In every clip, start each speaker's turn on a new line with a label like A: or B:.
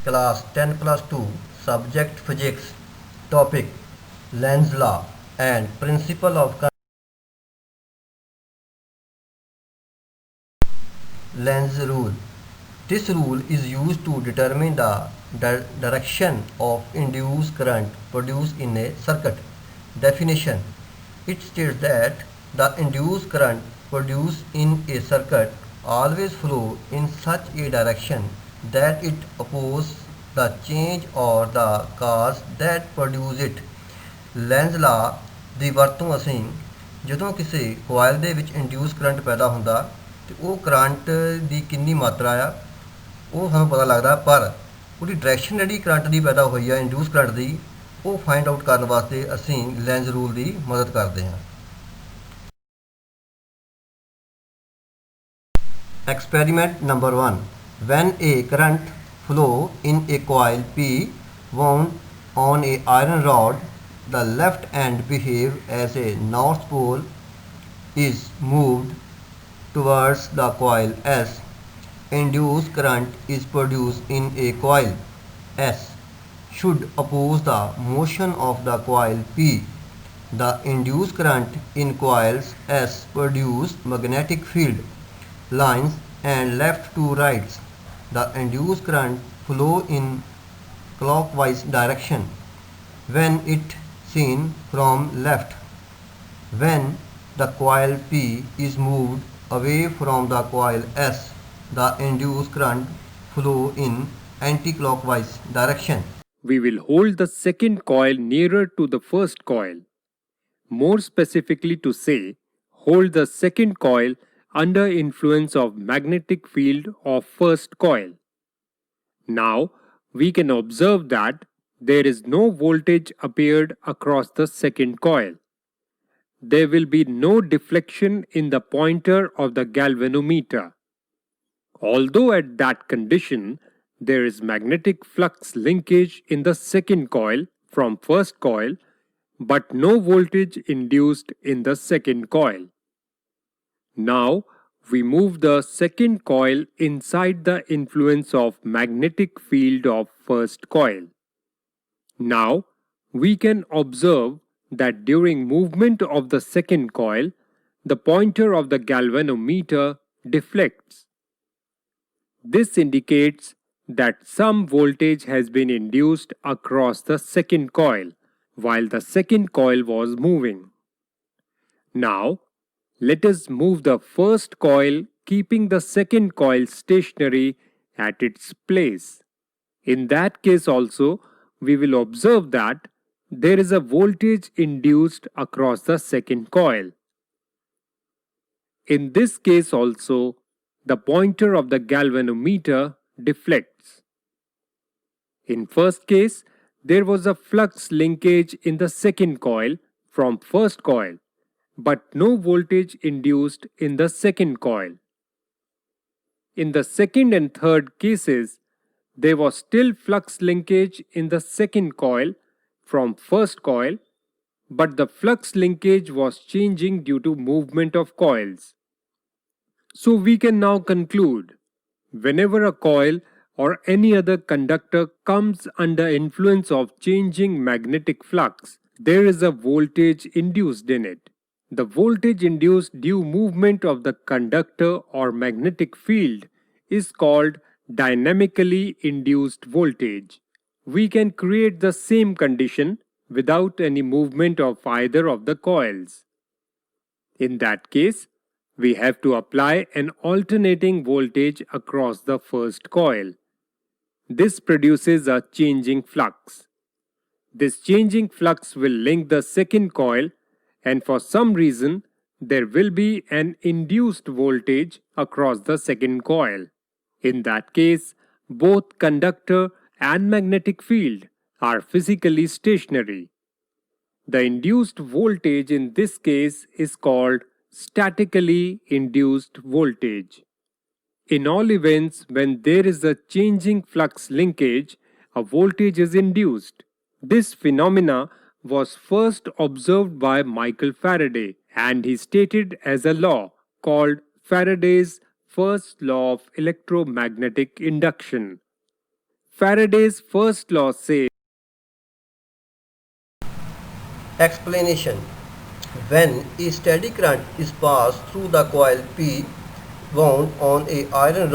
A: class 10+2, subject physics, topic Lenz law and principle of Lenz rule. This rule is used to determine the direction of induced current produced in a circuit. Definition: it states that the induced current produced in a circuit always flow in such a direction that it opposes the change or the cause that produce it. Lens ਲਾ ਦੀ ਵਰਤੋਂ ਅਸੀਂ ਜਦੋਂ ਕਿਸੇ ਕੋਇਲ ਦੇ ਵਿੱਚ induce current ਪੈਦਾ ਹੁੰਦਾ ਤੇ ਉਹ ਕਰੰਟ ਦੀ ਕਿੰਨੀ ਮਾਤਰਾ ਆ ਉਹ ਸਾਨੂੰ ਪਤਾ ਲੱਗਦਾ, ਪਰ ਉਹਦੀ ਡਾਇਰੈਕਸ਼ਨ ਜਿਹੜੀ ਕਰੰਟ ਦੀ ਪੈਦਾ ਹੋਈ ਆ ਇੰਡਿਊਸ ਕਰੰਟ ਦੀ ਉਹ ਫਾਈਂਡ ਆਊਟ ਕਰਨ ਵਾਸਤੇ ਅਸੀਂ ਲੈਂਜ਼ ਰੂਲ ਦੀ ਮਦਦ ਕਰਦੇ ਹਾਂ। Experiment number 1. When a current flow in a coil P wound on a iron rod, the left end behave as a north pole is moved towards the coil S. Induced current is produced in a coil S should oppose the motion of the coil P. The induced current in coils S produce magnetic field lines and left to rights. The induced current flow in clockwise direction when it seen from left. When the coil P is moved away from the coil S, the induced current flow in anti-clockwise direction.
B: We will hold the second coil nearer to the first coil. More specifically to say, hold the second coil under influence of magnetic field of first coil. Now, we can observe that there is no voltage appeared across the second coil. There will be no deflection in the pointer of the galvanometer. Although at that condition, there is magnetic flux linkage in the second coil from first coil, but no voltage induced in the second coil. Now, we move the second coil inside the influence of magnetic field of first coil. Now, we can observe that during movement of the second coil, the pointer of the galvanometer deflects. This indicates that some voltage has been induced across the second coil while the second coil was moving. Now, let us move the first coil keeping the second coil stationary at its place. In that case also, we will observe that there is a voltage induced across the second coil. In this case also, the pointer of the galvanometer deflects. In first case, there was a flux linkage in the second coil from first coil, but no voltage induced in the second coil. In the second and third cases, there was still flux linkage in the second coil from first coil, but the flux linkage was changing due to movement of coils. So we can now conclude, whenever a coil or any other conductor comes under influence of changing magnetic flux, there is a voltage induced in it. The voltage induced due movement of the conductor or magnetic field is called dynamically induced voltage. We can create the same condition without any movement of either of the coils. In that case, we have to apply an alternating voltage across the first coil. This produces a changing flux. This changing flux will link the second coil, and for some reason, there will be an induced voltage across the second coil. In that case, both conductor and magnetic field are physically stationary. The induced voltage in this case is called statically induced voltage. In all events, when there is a changing flux linkage, a voltage is induced. This phenomena was first observed by Michael Faraday, and he stated as a law called Faraday's first law of electromagnetic induction. Faraday's first law says
A: Explanation. When a steady current is passed through the coil P wound on a iron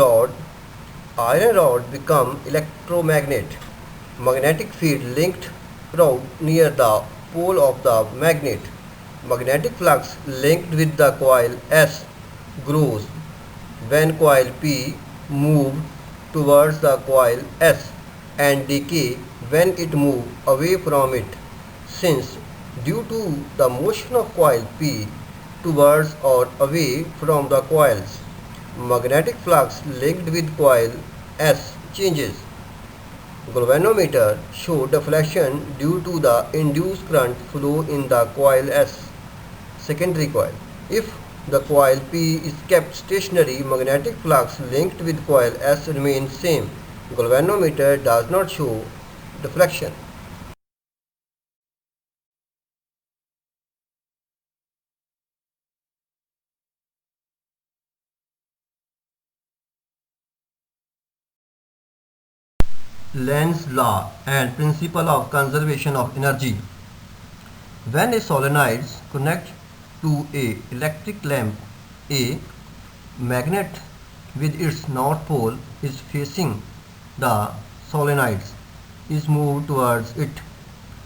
A: rod become electromagnet. Magnetic field linked rod near the pole of the magnet. Magnetic flux linked with the coil S grows when coil P move towards the coil S and decay when it move away from it. Since due to the motion of coil P towards or away from the coils, magnetic flux linked with coil S changes. Galvanometer show deflection due to the induced current flow in the coil S secondary coil. If the coil P is kept stationary, magnetic flux linked with coil S remains same. Galvanometer does not show deflection. Lenz's law and principle of conservation of energy. When a solenoid connects to a electric lamp, a magnet with its north pole is facing the solenoid is moved towards it.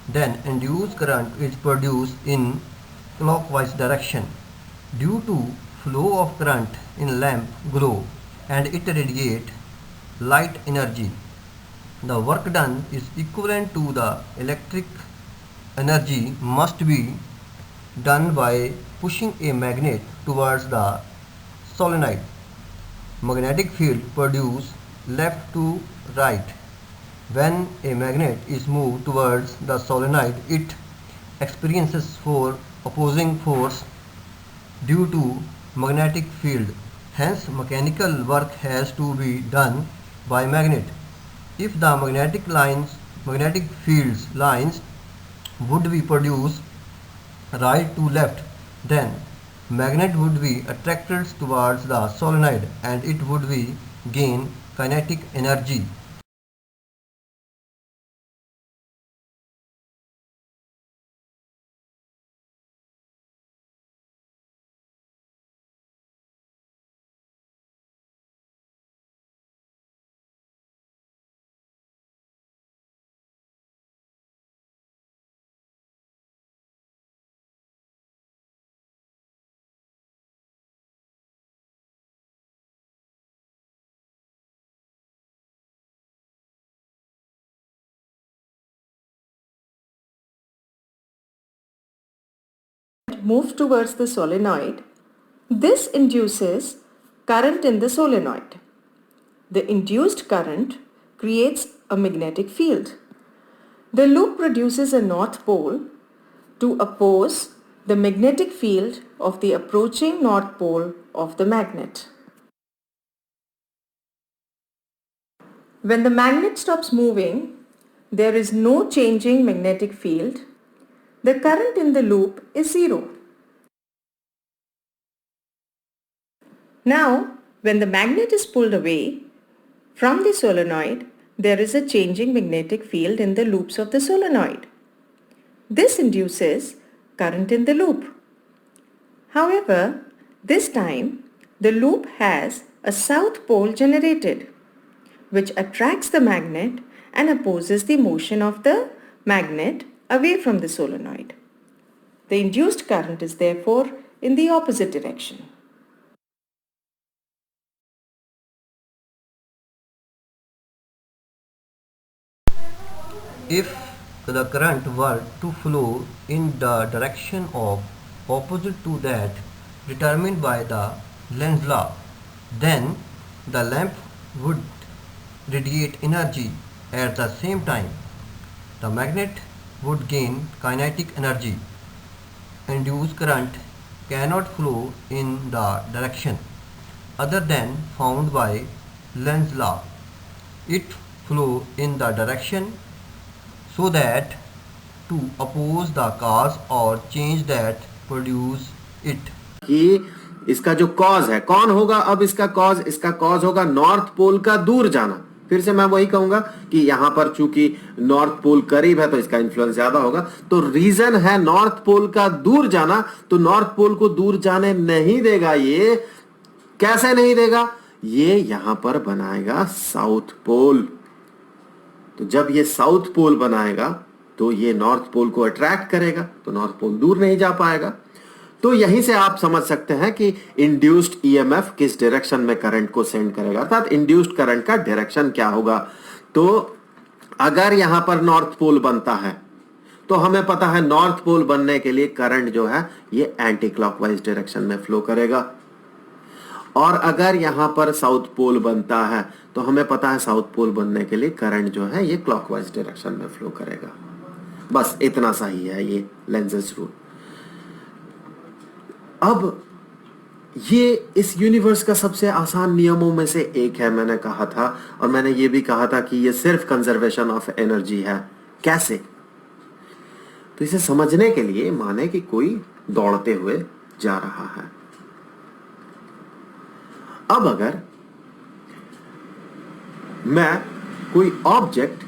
A: Then induced current is produced in clockwise direction. Due to flow of current in lamp glow and it radiate light energy. The work done is equivalent to the electric energy must be done by pushing a magnet towards the solenoid. Magnetic field produced left to right. When a magnet is moved towards the solenoid, it experiences opposing force due to magnetic field. Hence, mechanical work has to be done by magnet. If the magnetic fields lines would be produced right to left, then magnet would be attracted towards the solenoid and it would be gain kinetic energy.
C: Move towards the solenoid, this induces current in the solenoid. The induced current creates a magnetic field. The loop produces a north pole to oppose the magnetic field of the approaching north pole of the magnet. When the magnet stops moving, there is no changing magnetic field. The current in the loop is zero. Now, when the magnet is pulled away from the solenoid, there is a changing magnetic field in the loops of the solenoid. This induces current in the loop. However, this time the loop has a south pole generated, which attracts the magnet and opposes the motion of the magnet away from the solenoid. The induced current is therefore in the opposite direction.
A: If the current were to flow in the direction of opposite to that determined by the Lenz's law, then the lamp would radiate energy at the same time. The magnet would gain kinetic energy. Induced current cannot flow in the direction other than found by Lenz's law. It flow in the direction so that to oppose the cause or change that produce it.
D: कि इसका जो cause है कौन होगा अब इसका cause होगा north pole का दूर जाना फिर से मैं वही कहूंगा कि यहां पर चूंकि नॉर्थ पोल करीब है तो इसका इन्फ्लुएंस ज्यादा होगा। तो रीजन है नॉर्थ पोल का दूर जाना, तो नॉर्थ पोल को दूर जाने नहीं देगा। ये कैसे नहीं देगा? ये यहां पर बनाएगा साउथ पोल। तो जब ये साउथ पोल बनाएगा तो ये नॉर्थ पोल को अट्रैक्ट करेगा, तो नॉर्थ पोल दूर नहीं जा पाएगा। तो यहीं से आप समझ सकते हैं कि इंड्यूस्ड ईएमएफ किस डायरेक्शन में करंट को सेंड करेगा, अर्थात इंड्यूस्ड करंट का डायरेक्शन क्या होगा। तो अगर यहां पर नॉर्थ पोल बनता है तो हमें पता है नॉर्थ पोल बनने के लिए करंट जो है ये एंटी क्लॉकवाइज डायरेक्शन में फ्लो करेगा। और अगर यहां पर साउथ पोल बनता है तो हमें पता है साउथ पोल बनने के लिए करंट जो है ये क्लॉकवाइज डायरेक्शन में फ्लो करेगा। बस इतना सा ही है ये लेंजेस रूल। अब ये इस यूनिवर्स का सबसे आसान नियमों में से एक है, मैंने कहा था, और मैंने ये भी कहा था कि ये सिर्फ कंजर्वेशन ऑफ एनर्जी है। कैसे? तो इसे समझने के लिए माने कि कोई दौड़ते हुए जा रहा है। अब अगर मैं कोई ऑब्जेक्ट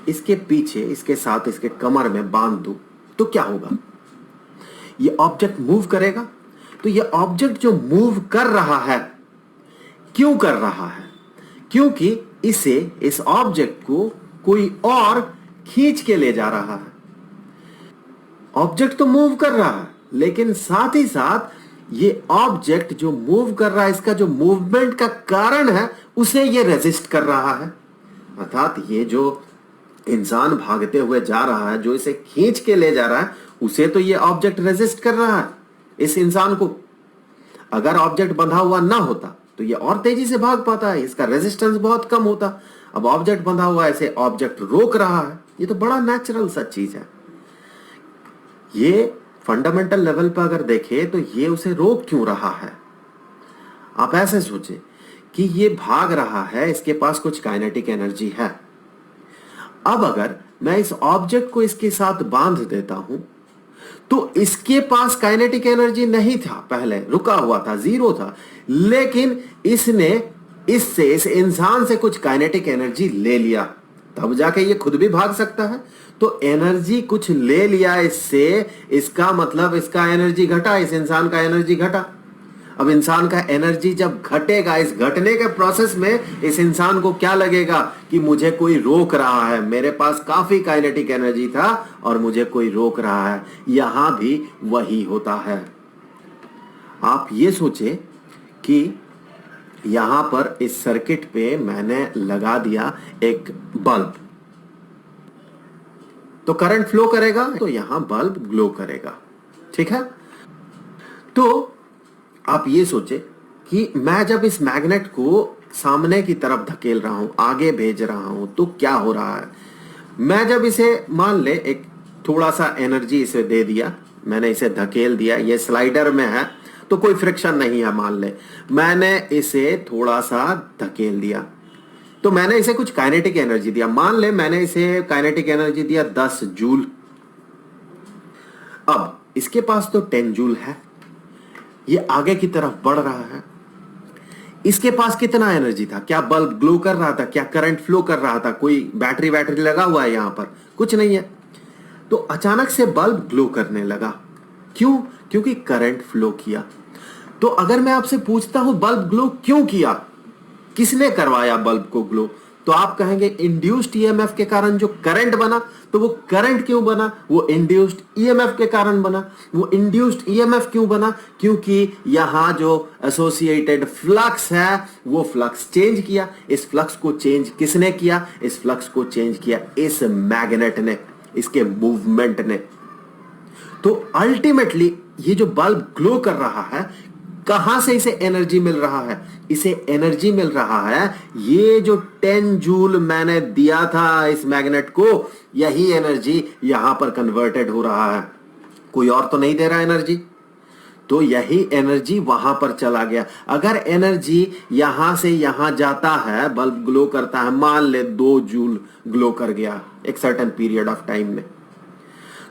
D: इसके पीछे, इसके साथ, इसके कमर में बांध दूं तो क्या होगा? ये ऑब्जेक्ट मूव करेगा। तो ये ऑब्जेक्ट जो मूव कर रहा है, क्यों कर रहा है? क्योंकि इसे, इस ऑब्जेक्ट को कोई और खींच के ले जा रहा है। ऑब्जेक्ट तो मूव कर रहा है, लेकिन साथ ही साथ ये ऑब्जेक्ट जो मूव कर रहा है, इसका जो मूवमेंट का कारण है उसे ये रेजिस्ट कर रहा है। अर्थात ये जो इंसान भागते हुए जा रहा है, जो इसे खींच के ले जा रहा है, उसे तो ये ऑब्जेक्ट रेजिस्ट कर रहा है इस इंसान को। अगर ऑब्जेक्ट बंधा हुआ ना होता तो ये और तेजी से भाग पाता है, इसका रेजिस्टेंस बहुत कम होता। अब ऑब्जेक्ट बंधा हुआ है, इसे ऑब्जेक्ट रोक रहा है। ये तो बड़ा नेचुरल सा चीज है। ये फंडामेंटल लेवल पर अगर देखें तो ये उसे रोक क्यों रहा है? आप ऐसे सोचे कि ये भाग रहा है, इसके पास कुछ काइनेटिक एनर्जी है। अब अगर मैं इस ऑब्जेक्ट को इसके साथ बांध देता हूं तो इसके पास काइनेटिक एनर्जी नहीं था, पहले रुका हुआ था, जीरो था, लेकिन इसने इससे, इस इंसान से कुछ काइनेटिक एनर्जी ले लिया, तब जाके ये खुद भी भाग सकता है। तो एनर्जी कुछ ले लिया इससे, इसका मतलब इसका एनर्जी घटा, इस इंसान का एनर्जी घटा। अब इंसान का एनर्जी जब घटेगा, इस घटने के प्रोसेस में इस इंसान को क्या लगेगा कि मुझे कोई रोक रहा है, मेरे पास काफी काइनेटिक एनर्जी था और मुझे कोई रोक रहा है। यहां भी वही होता है। आप ये सोचे कि यहां पर इस सर्किट पे मैंने लगा दिया एक बल्ब, तो करंट फ्लो करेगा, तो यहां बल्ब ग्लो करेगा। ठीक है? तो आप ये सोचे कि मैं जब इस मैग्नेट को सामने की तरफ धकेल रहा हूं, आगे भेज रहा हूं, तो क्या हो रहा है? मैं जब इसे, मान ले, एक थोड़ा सा एनर्जी इसे दे दिया, मैंने इसे धकेल दिया, ये स्लाइडर में है तो कोई फ्रिक्शन नहीं है, मान ले मैंने इसे थोड़ा सा धकेल दिया, तो मैंने इसे कुछ काइनेटिक एनर्जी दिया। मान ले मैंने इसे काइनेटिक एनर्जी दिया 10 जूल। अब इसके पास तो 10 जूल है, ये आगे की तरफ बढ़ रहा है। इसके पास कितना एनर्जी था? क्या बल्ब ग्लो कर रहा था? क्या करंट फ्लो कर रहा था? कोई बैटरी लगा हुआ है यहां पर? कुछ नहीं है। तो अचानक से बल्ब ग्लो करने लगा। क्यों? क्योंकि करंट फ्लो किया। तो अगर मैं आपसे पूछता हूं बल्ब ग्लो क्यों किया, किसने करवाया बल्ब को ग्लो, तो आप कहेंगे इंड्यूस्ड ईएमएफ के कारण जो करंट बना। तो वो करंट क्यों बना? वो इंड्यूस्ड ईएमएफ के कारण बना। वो इंड्यूस्ड ईएमएफ क्यों बना? क्योंकि यहां जो एसोसिएटेड फ्लक्स है वो फ्लक्स चेंज किया। इस फ्लक्स को चेंज किसने किया? इस फ्लक्स को चेंज किया इस मैग्नेट ने, इसके मूवमेंट ने। तो अल्टीमेटली ये जो बल्ब ग्लो कर रहा है, कहां से इसे एनर्जी मिल रहा है? इसे एनर्जी मिल रहा है, ये जो 10 जूल मैंने दिया था इस मैग्नेट को, यही एनर्जी यहां पर कन्वर्टेड हो रहा है। कोई और तो नहीं दे रहा एनर्जी, तो यही एनर्जी वहां पर चला गया। अगर एनर्जी यहां से यहां जाता है, बल्ब ग्लो करता है, मान ले 2 जूल ग्लो कर गया एक सर्टेन पीरियड ऑफ टाइम में,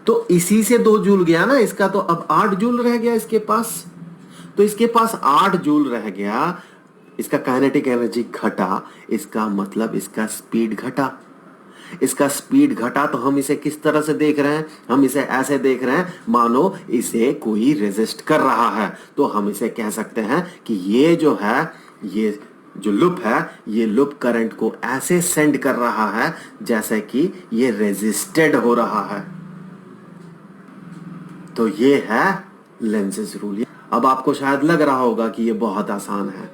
D: तो इसी से 2 जूल गया ना इसका, तो अब 8 जूल रह गया इसके पास। तो इसके पास 8 जूल रह गया। इसका काइनेटिक एनर्जी घटा, इसका मतलब इसका स्पीड घटा। इसका स्पीड घटा तो हम इसे किस तरह से देख रहे हैं? हम इसे ऐसे देख रहे हैं मानो इसे कोई रेजिस्ट कर रहा है। तो हम इसे कह सकते हैं कि ये जो है, ये जो लूप है, ये लूप करंट को ऐसे सेंड कर रहा है जैसे कि ये रेजिस्टेड हो रहा है। तो ये है लेंज़ेस रूल। अब आपको शायद लग रहा होगा कि ये बहुत आसान है।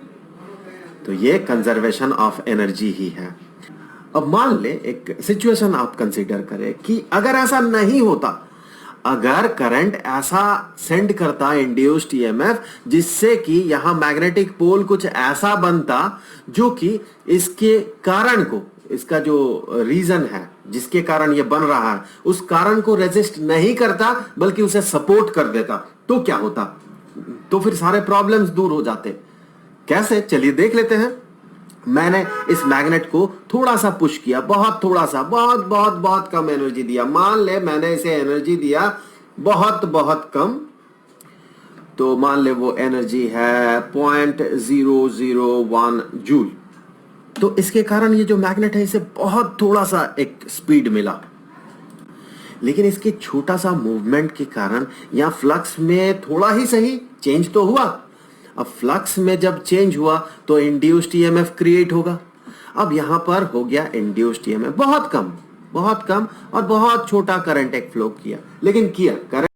D: तो ये कंजर्वेशन ऑफ एनर्जी ही है। अब मान ले एक सिचुएशन आप कंसीडर करें कि अगर ऐसा नहीं होता, अगर करंट ऐसा सेंड करता इंड्यूस्ड ईएमएफ जिससे कि यहां मैग्नेटिक पोल कुछ ऐसा बनता जो कि इसके कारण को, इसका जो रीजन है जिसके कारण ये बन रहा है, उस कारण को रेजिस्ट नहीं करता बल्कि उसे सपोर्ट कर देता, तो क्या होता? तो फिर सारे प्रॉब्लम्स दूर हो जाते। कैसे? चलिए देख लेते हैं। मैंने इस मैग्नेट को थोड़ा सा पुश किया, बहुत थोड़ा सा, बहुत बहुत बहुत कम एनर्जी दिया। मान ले मैंने इसे एनर्जी दिया बहुत बहुत कम, तो मान ले वो एनर्जी है 0.001 जूल। तो इसके कारण ये जो मैग्नेट है इसे बहुत थोड़ा सा एक स्पीड मिला, लेकिन इसके छोटा सा मूवमेंट के कारण या फ्लक्स में थोड़ा ही सही चेंज तो हुआ। अब फ्लक्स में जब चेंज हुआ तो इंड्यूस्ड ईएमएफ क्रिएट होगा। अब यहां पर हो गया इंड्यूस्ड ईएमएफ बहुत कम और बहुत छोटा करंट एक फ्लो किया, लेकिन किया करंट